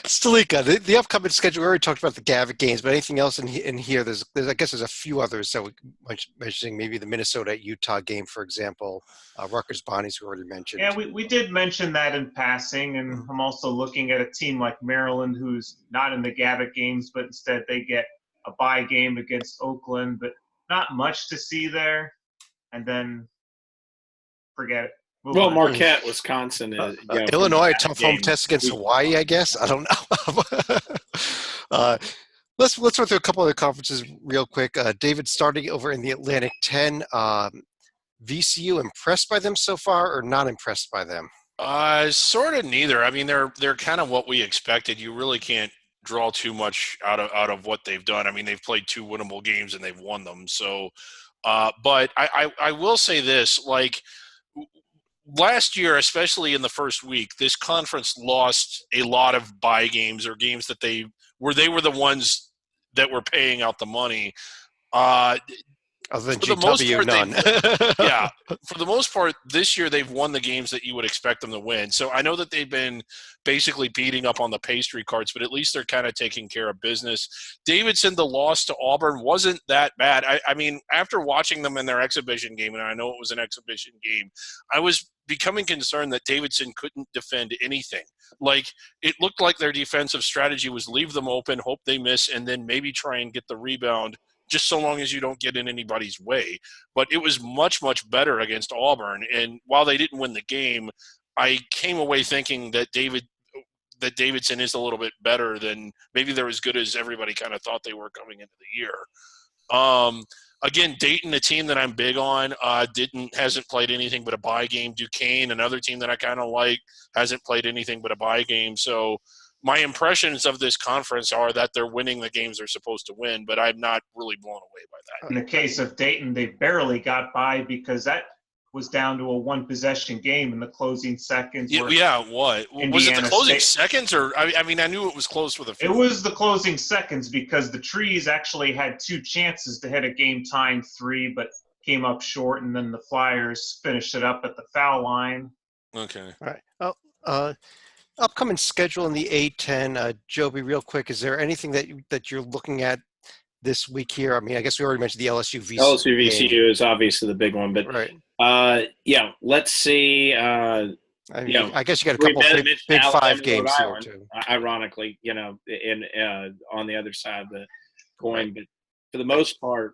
Stalika, the upcoming schedule, we already talked about the Gavitt games, but anything else in here? There's I guess there's a few others that we mentioning, maybe the Minnesota-Utah game, for example, Rutgers Bonnies we already mentioned. Yeah, we did mention that in passing, and I'm also looking at a team like Maryland who's not in the Gavitt games, but instead they get a bye game against Oakland, but not much to see there. And then forget it. Well, Marquette, Wisconsin. Illinois, tough home test against Hawaii, I guess. I don't know. Let's run through a couple other conferences real quick. David, starting over in the Atlantic 10, VCU impressed by them so far or not impressed by them? Sort of neither. I mean, they're kind of what we expected. You really can't draw too much out of what they've done. I mean, they've played 2 winnable games and they've won them. So, but I will say this, like last year, especially in the first week, this conference lost a lot of bye games or games that they were the ones that were paying out the money. Other than GW, none. Yeah, for the most part, this year they've won the games that you would expect them to win. So I know that they've been basically beating up on the pastry carts, but at least they're kind of taking care of business. Davidson, the loss to Auburn wasn't that bad. I mean, after watching them in their exhibition game, and I know it was an exhibition game, I was becoming concerned that Davidson couldn't defend anything. Like, it looked like their defensive strategy was leave them open, hope they miss, and then maybe try and get the rebound, just so long as you don't get in anybody's way. But it was much, much better against Auburn. And while they didn't win the game, I came away thinking that Davidson is a little bit better than maybe they're as good as everybody kind of thought they were coming into the year. Again, Dayton, a team that I'm big on, hasn't played anything but a bye game. Duquesne, another team that I kind of like, hasn't played anything but a bye game. So my impressions of this conference are that they're winning the games they're supposed to win, but I'm not really blown away by that. In the case of Dayton, they barely got by because that was down to a one-possession game in the closing seconds. Yeah, what? Was it the closing seconds? Or I mean, I knew it was close with a few. It was the closing seconds because the Trees actually had 2 chances to hit a game-tying 3, but came up short, and then the Flyers finished it up at the foul line. Okay. All right. Oh, upcoming schedule in the A10, Joby, real quick, is there anything that you're looking at this week here? I mean, I guess we already mentioned the LSU VCU. LSU VCU is obviously the big one, but right. Yeah, let's see. I guess you got a couple big 5 games here too. Ironically, in on the other side of the coin, but for the most part,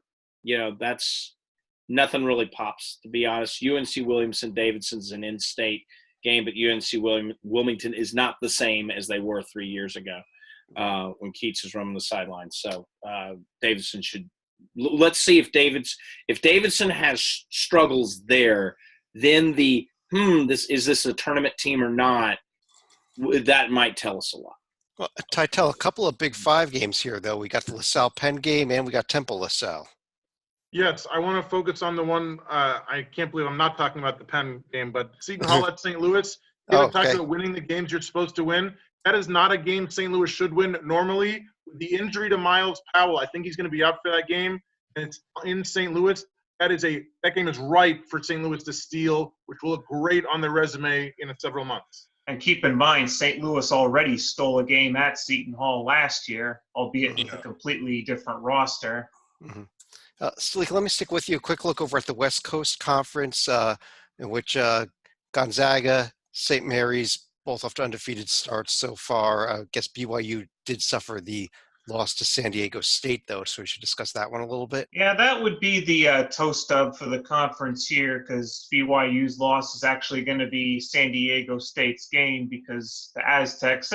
that's nothing really pops. To be honest, UNC Williamson Davidson's an in-state game, but UNC Wilmington is not the same as they were 3 years ago when Keats was running the sidelines. So Davidson should. Let's see if Davidson has struggles there, then is this a tournament team or not? That might tell us a lot. Well, Titel, a couple of big 5 games here, though. We got the LaSalle Penn game and we got Temple LaSalle. Yes, I want to focus on the one. I can't believe I'm not talking about the Penn game, but Seton Hall at St. Louis. Talking about winning the games you're supposed to win. That is not a game St. Louis should win normally. The injury to Miles Powell, I think he's going to be out for that game, and it's in St. Louis. That game is ripe for St. Louis to steal, which will look great on their resume in several months. And keep in mind, St. Louis already stole a game at Seton Hall last year, albeit with a completely different roster. Mm-hmm. Stalika, let me stick with you. A quick look over at the West Coast Conference, in which Gonzaga, St. Mary's, both off to undefeated starts so far. I guess BYU did suffer the loss to San Diego State, though, so we should discuss that one a little bit. Yeah, that would be the toe stub for the conference here, because BYU's loss is actually going to be San Diego State's game, because the Aztecs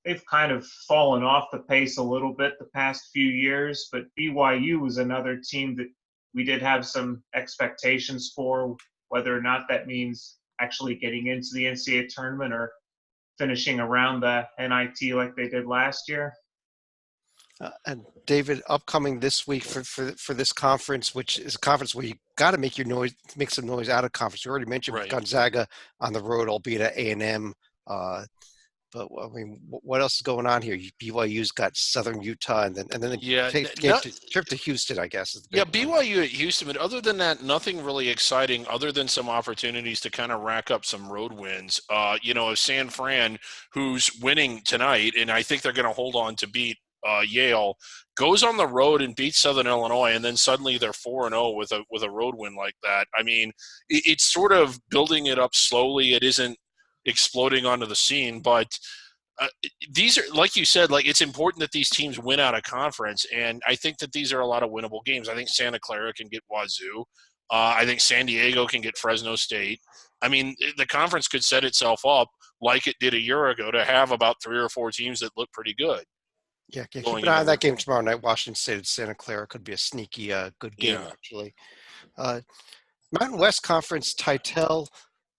they've kind of fallen off the pace a little bit the past few years, but BYU was another team that we did have some expectations for, whether or not that means actually getting into the NCAA tournament or finishing around the NIT like they did last year. And David, upcoming this week for this conference, which is a conference where you got to make some noise out of conference. You already mentioned with Right. Gonzaga on the road, albeit at A&M. But I mean, what else is going on here? BYU's got Southern Utah, and then the trip to Houston, I guess. Is the big one. BYU at Houston, but other than that, nothing really exciting. Other than some opportunities to kind of rack up some road wins. San Fran, who's winning tonight, and I think they're going to hold on to beat Yale, goes on the road and beats Southern Illinois, and then suddenly they're 4-0 with a road win like that. I mean, it's sort of building it up slowly. It isn't exploding onto the scene, but these are, like you said, like it's important that these teams win out of conference, and I think that these are a lot of winnable games. I think Santa Clara can get Wazoo. I think San Diego can get Fresno State. I mean, the conference could set itself up like it did a year ago to have about 3 or 4 teams that look pretty good. Yeah, keep an eye on that game tomorrow night. Washington State at Santa Clara could be a sneaky, good game, actually. Mountain West Conference, Titel.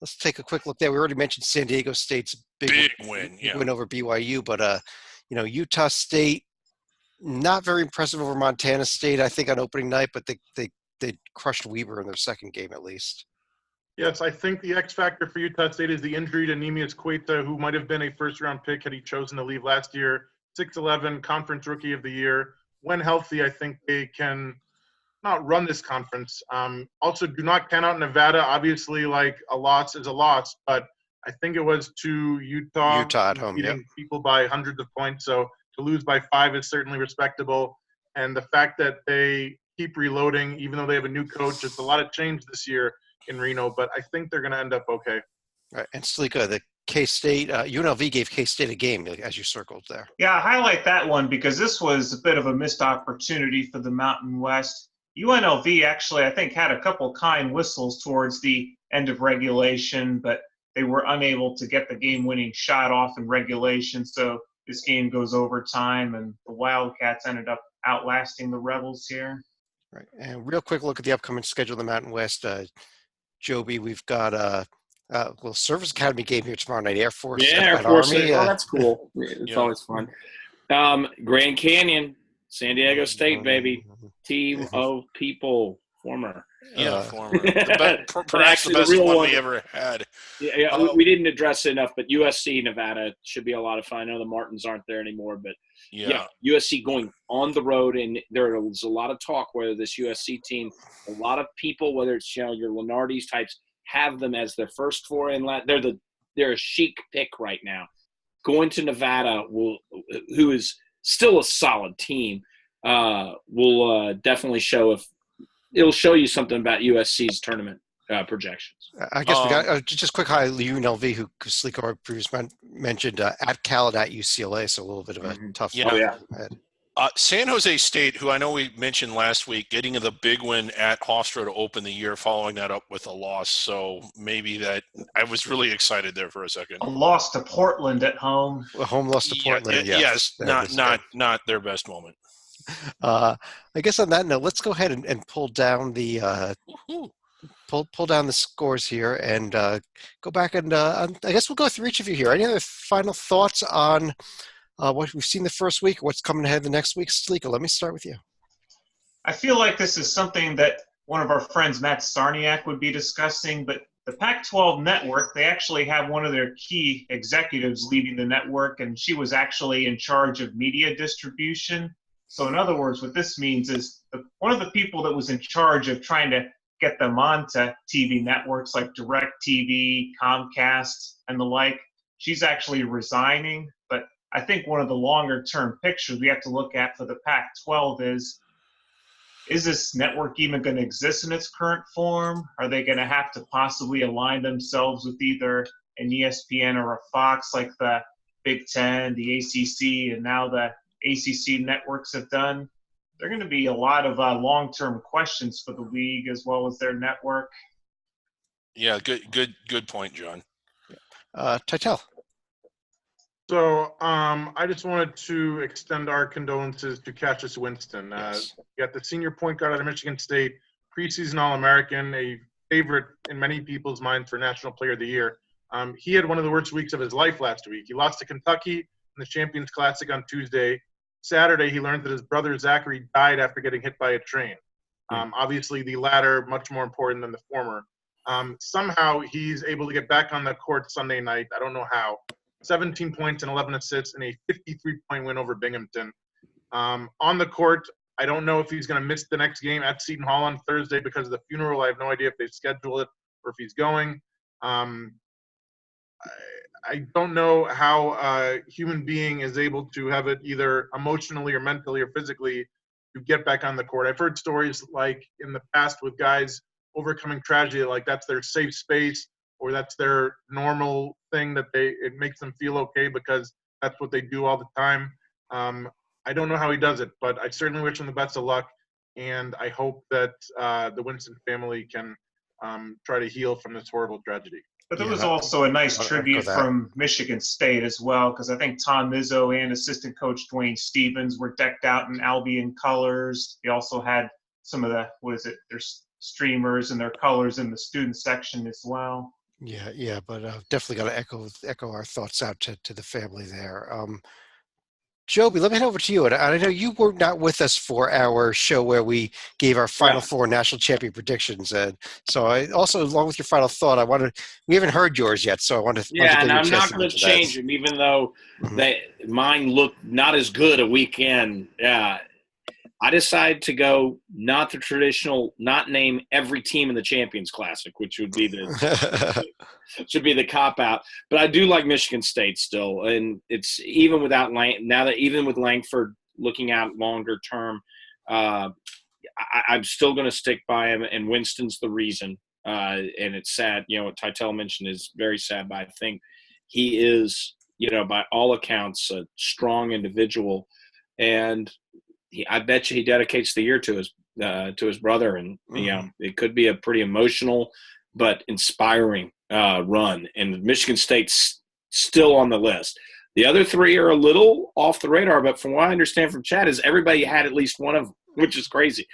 Let's take a quick look there. We already mentioned San Diego State's big win over BYU, but Utah State, not very impressive over Montana State, I think, on opening night, but they crushed Weber in their second game at least. Yes, I think the X factor for Utah State is the injury to Nemias Queta, who might have been a first-round pick had he chosen to leave last year. 6'11", conference rookie of the year. When healthy, I think they can not run this conference. Also, do not count out Nevada. Obviously, like a loss is a loss, but I think it was to Utah at home, beating people by hundreds of points. So to lose by 5 is certainly respectable. And the fact that they keep reloading, even though they have a new coach, it's a lot of change this year in Reno, but I think they're going to end up okay. Right. And Slika, the K-State, UNLV gave K-State a game, as you circled there. Yeah, I highlight that one because this was a bit of a missed opportunity for the Mountain West. UNLV actually, I think, had a couple kind whistles towards the end of regulation, but they were unable to get the game-winning shot off in regulation. So this game goes overtime, and the Wildcats ended up outlasting the Rebels here. Right. And real quick look at the upcoming schedule of the Mountain West. Joby, we've got Service Academy game here tomorrow night. Air Force at Army. Oh, that's cool. It's always fun. Grand Canyon, San Diego State, baby. Team of people, former. Former. Perhaps the best one we ever had. We didn't address it enough, but USC, Nevada should be a lot of fun. I know the Martins aren't there anymore, but USC going on the road, and there's a lot of talk whether this USC team, a lot of people, whether it's your Lenardis types, have them as their first foray in Latin. They're a chic pick right now. Going to Nevada, who is still a solid team, will definitely show it'll show you something about USC's tournament projections. I guess we got just quick high UNLV, who Sleeko previously mentioned at Cal and at UCLA, so a little bit of a tough. San Jose State, who I know we mentioned last week, getting the big win at Hofstra to open the year, following that up with a loss. So maybe that I was really excited there for a second. A loss to Portland at home. A home loss to Portland. Yes, not their best moment. I guess on that note, let's go ahead and pull down the pull down the scores here and go back and I guess we'll go through each of you here. Any other final thoughts on what we've seen the first week, what's coming ahead the next week? Sleeka, let me start with you. I feel like this is something that one of our friends, Matt Sarniak, would be discussing, but the Pac-12 network, they actually have one of their key executives leading the network, and she was actually in charge of media distribution. So in other words, what this means is one of the people that was in charge of trying to get them onto TV networks like DirecTV, Comcast, and the like, she's actually resigning. But I think one of the longer-term pictures we have to look at for the Pac-12 is this network even going to exist in its current form? Are they going to have to possibly align themselves with either an ESPN or a Fox like the Big Ten, the ACC, and now the ACC networks have done? There are going to be a lot of long-term questions for the league as well as their network. Yeah, good point, John. Titel. So I just wanted to extend our condolences to Cassius Winston. Yes. You got the senior point guard out of Michigan State, preseason All-American, a favorite in many people's minds for National Player of the Year. He had one of the worst weeks of his life last week. He lost to Kentucky in the Champions Classic on Tuesday. Saturday, he learned that his brother Zachary died after getting hit by a train. Obviously, the latter much more important than the former. Somehow, he's able to get back on the court Sunday night. I don't know how. 17 points and 11 assists in a 53-point win over Binghamton. On the court, I don't know if he's going to miss the next game at Seton Hall on Thursday because of the funeral. I have no idea if they've scheduled it or if he's going. I don't know how a human being is able to have it either emotionally or mentally or physically to get back on the court. I've heard stories like in the past with guys overcoming tragedy, like that's their safe space or that's their normal thing that it makes them feel okay because that's what they do all the time. I don't know how he does it, but I certainly wish him the best of luck, and I hope that the Winston family can try to heal from this horrible tragedy. But there was also a nice tribute from Michigan State as well, because I think Tom Izzo and assistant coach Dwayne Stevens were decked out in Albion colors. They also had some of their streamers and their colors in the student section as well. Yeah, but definitely got to echo our thoughts out to the family there. Joby, let me head over to you. And I know you were not with us for our show where we gave our Final Four national champion predictions. And so I also, along with your final thought, we haven't heard yours yet. So I want to and I'm not going to change them, even though mine looked not as good a weekend. I decided to go not the traditional, not name every team in the Champions Classic, which would be should be the cop out. But I do like Michigan State still, and it's even without even with Langford looking out longer term, I'm still going to stick by him. And Winston's the reason. And it's sad, what Titel mentioned is very sad, but I think he is, by all accounts, a strong individual, and I bet you he dedicates the year to his brother, and it could be a pretty emotional but inspiring run. And Michigan State's still on the list. The other three are a little off the radar, but from what I understand from Chad is everybody had at least one of them, which is crazy.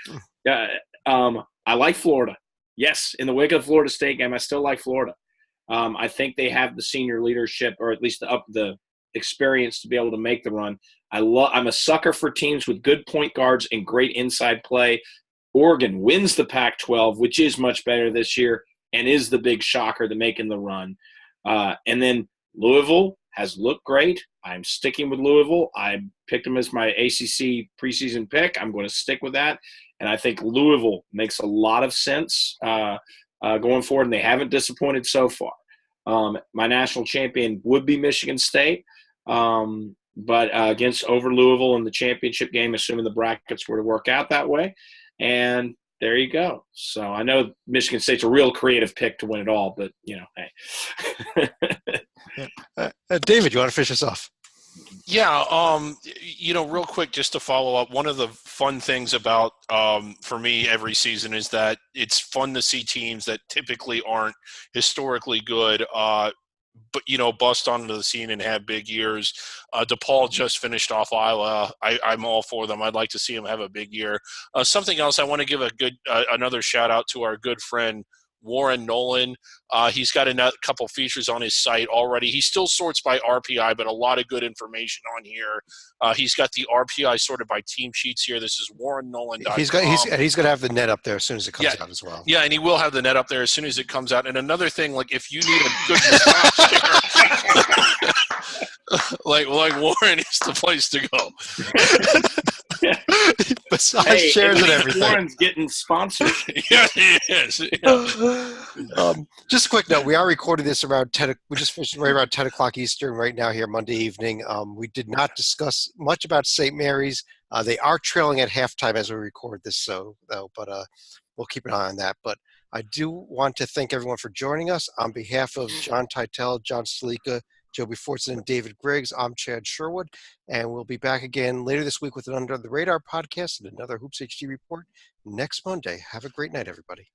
I like Florida. Yes, in the wake of the Florida State game, I still like Florida. I think they have the senior leadership, or at least the experience to be able to make the run. I'm a sucker for teams with good point guards and great inside play. Oregon wins the Pac-12, which is much better this year and is the big shocker to making the run. And then Louisville has looked great. I'm sticking with Louisville. I picked them as my ACC preseason pick. I'm going to stick with that. And I think Louisville makes a lot of sense going forward, and they haven't disappointed so far. My national champion would be Michigan State. But against over Louisville in the championship game, assuming the brackets were to work out that way. And there you go. So I know Michigan State's a real creative pick to win it all, but, hey. David, you want to finish us off? Yeah, real quick, just to follow up, one of the fun things about, for me, every season is that it's fun to see teams that typically aren't historically good but bust onto the scene and have big years. DePaul just finished off Iowa. I'm all for them. I'd like to see them have a big year. Something else, I want to give another shout out to our good friend Warren Nolan. He's got a couple features on his site already. He still sorts by RPI, but a lot of good information on here. He's got the RPI sorted by team sheets here. This is warrennolan.com. He's going to have the net up there as soon as it comes out as well. Yeah, and he will have the net up there as soon as it comes out. And another thing, like if you need a good massage chair, like Warren is the place to go. Besides chairs and everything. Warren's getting sponsored. Yeah, he is. Yeah. Just a quick note: we are recording this around 10. We just finished right around 10 o'clock Eastern right now here Monday evening. We did not discuss much about St. Mary's. They are trailing at halftime as we record this, but we'll keep an eye on that. But I do want to thank everyone for joining us on behalf of John Titel, John Salika, Joby Fortson, and David Griggs. I'm Chad Sherwood, and we'll be back again later this week with an Under the Radar podcast and another Hoops HD report next Monday. Have a great night, everybody.